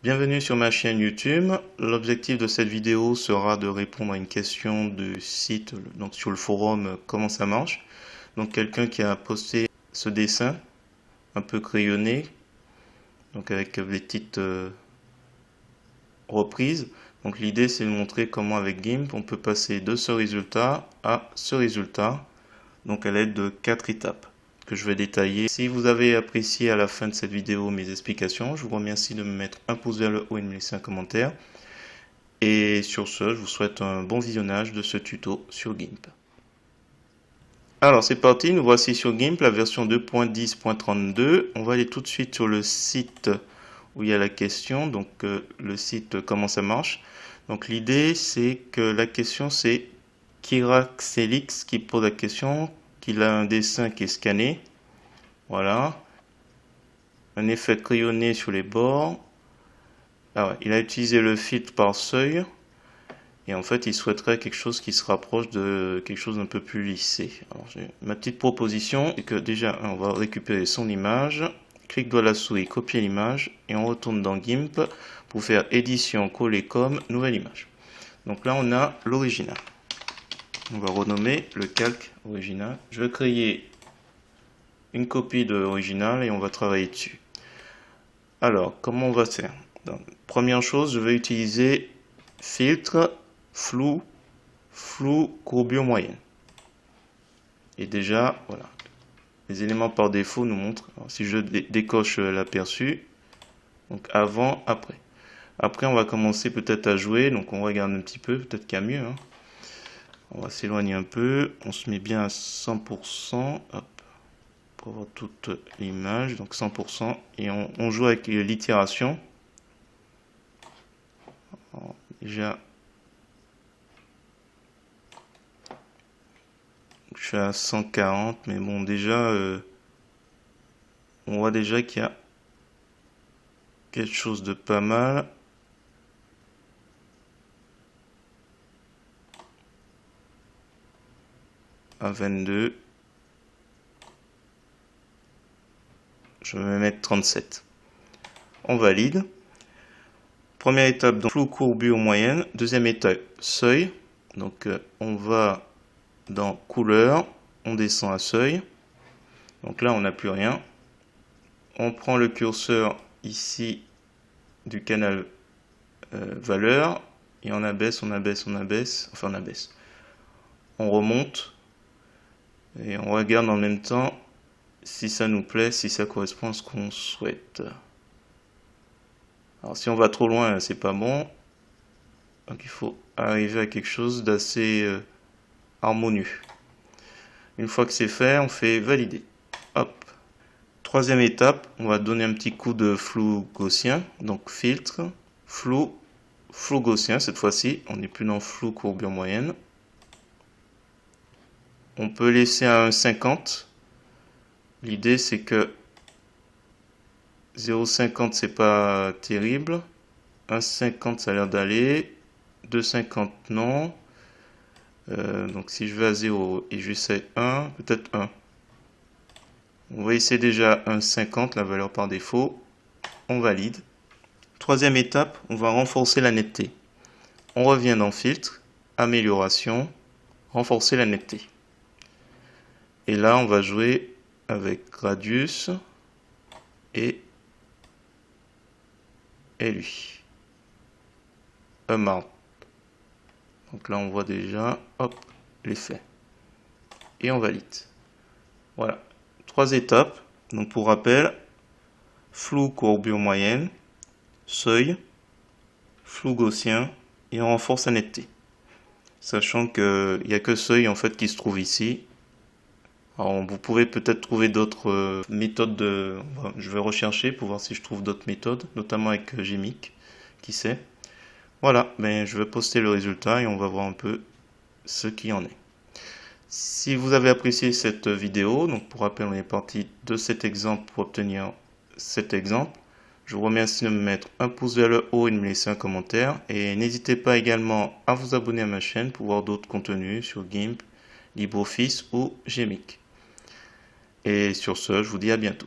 Bienvenue sur ma chaîne YouTube. L'objectif de cette vidéo sera de répondre à une question du site, donc sur le forum comment ça marche. Donc quelqu'un qui a posté ce dessin un peu crayonné, donc avec des petites reprises. Donc l'idée c'est de montrer comment avec GIMP on peut passer de ce résultat à ce résultat, donc à l'aide de 4 étapes que je vais détailler. Si vous avez apprécié à la fin de cette vidéo mes explications, je vous remercie de me mettre un pouce vers le haut et de me laisser un commentaire. Et sur ce, je vous souhaite un bon visionnage de ce tuto sur GIMP. Alors c'est parti, nous voici sur GIMP, la version 2.10.32. On va aller tout de suite sur le site où il y a la question, donc le site comment ça marche. Donc l'idée c'est que la question c'est Kiraxelix qui pose la question, qu'il a un dessin qui est scanné, voilà, un effet crayonné sur les bords. Ah ouais, il a utilisé le filtre par seuil et en fait il souhaiterait quelque chose qui se rapproche de quelque chose d'un peu plus lissé. Alors, ma petite proposition c'est que déjà on va récupérer son image, clic droit de la souris, copier l'image et on retourne dans GIMP pour faire édition, coller comme, nouvelle image. Donc là on a l'original. On va renommer le calque original. Je vais créer une copie de l'original et on va travailler dessus. Alors, comment on va faire? Donc, première chose, je vais utiliser filtre, flou, courbure moyenne. Et déjà, voilà, les éléments par défaut nous montrent. Alors, si je décoche l'aperçu, donc avant, après. Après, on va commencer peut-être à jouer, donc on regarde un petit peu, peut-être qu'il y a mieux. Hein. On va s'éloigner un peu, on se met bien à 100%, hop, pour avoir toute l'image, donc 100%, et on joue avec l'itération. Déjà, je suis à 140, mais bon, déjà, on voit déjà qu'il y a quelque chose de pas mal. À 22. Je vais mettre 37. On valide. Première étape, donc flou, courbure, moyenne. Deuxième étape, seuil. Donc on va dans couleur, on descend à seuil. Donc là, on n'a plus rien. On prend le curseur ici du canal valeur et on abaisse, on abaisse, on abaisse. Enfin, on abaisse. On remonte et on regarde en même temps si ça nous plaît, si ça correspond à ce qu'on souhaite. Alors si on va trop loin, c'est pas bon. Donc il faut arriver à quelque chose d'assez harmonieux. Une fois que c'est fait, on fait valider. Hop. Troisième étape, on va donner un petit coup de flou gaussien. Donc filtre, flou gaussien cette fois-ci. On n'est plus dans flou courbure moyenne. On peut laisser à 1,50. L'idée c'est que 0,50 c'est pas terrible. 1,50 ça a l'air d'aller. 2,50 non. Donc si je vais à 0 et j'essaie 1, peut-être 1. On va essayer déjà 1,50 la valeur par défaut. On valide. Troisième étape, on va renforcer la netteté. On revient dans filtre, amélioration, renforcer la netteté. Et là on va jouer avec radius et lui. Amount. Donc là on voit déjà, hop, l'effet. Et on valide. Voilà. 3 étapes. Donc pour rappel, flou courbure moyenne, seuil, flou gaussien et on renforce la netteté. Sachant qu'il n'y a que seuil en fait qui se trouve ici. Alors vous pouvez peut-être trouver d'autres méthodes je vais rechercher pour voir si je trouve d'autres méthodes, notamment avec Gmic, qui sait. Voilà, ben, je vais poster le résultat et on va voir un peu ce qu'il en est. Si vous avez apprécié cette vidéo, donc pour rappel on est parti de cet exemple pour obtenir cet exemple. Je vous remercie de me mettre un pouce vers le haut et de me laisser un commentaire. Et n'hésitez pas également à vous abonner à ma chaîne pour voir d'autres contenus sur GIMP, LibreOffice ou Gmic. Et sur ce, je vous dis à bientôt.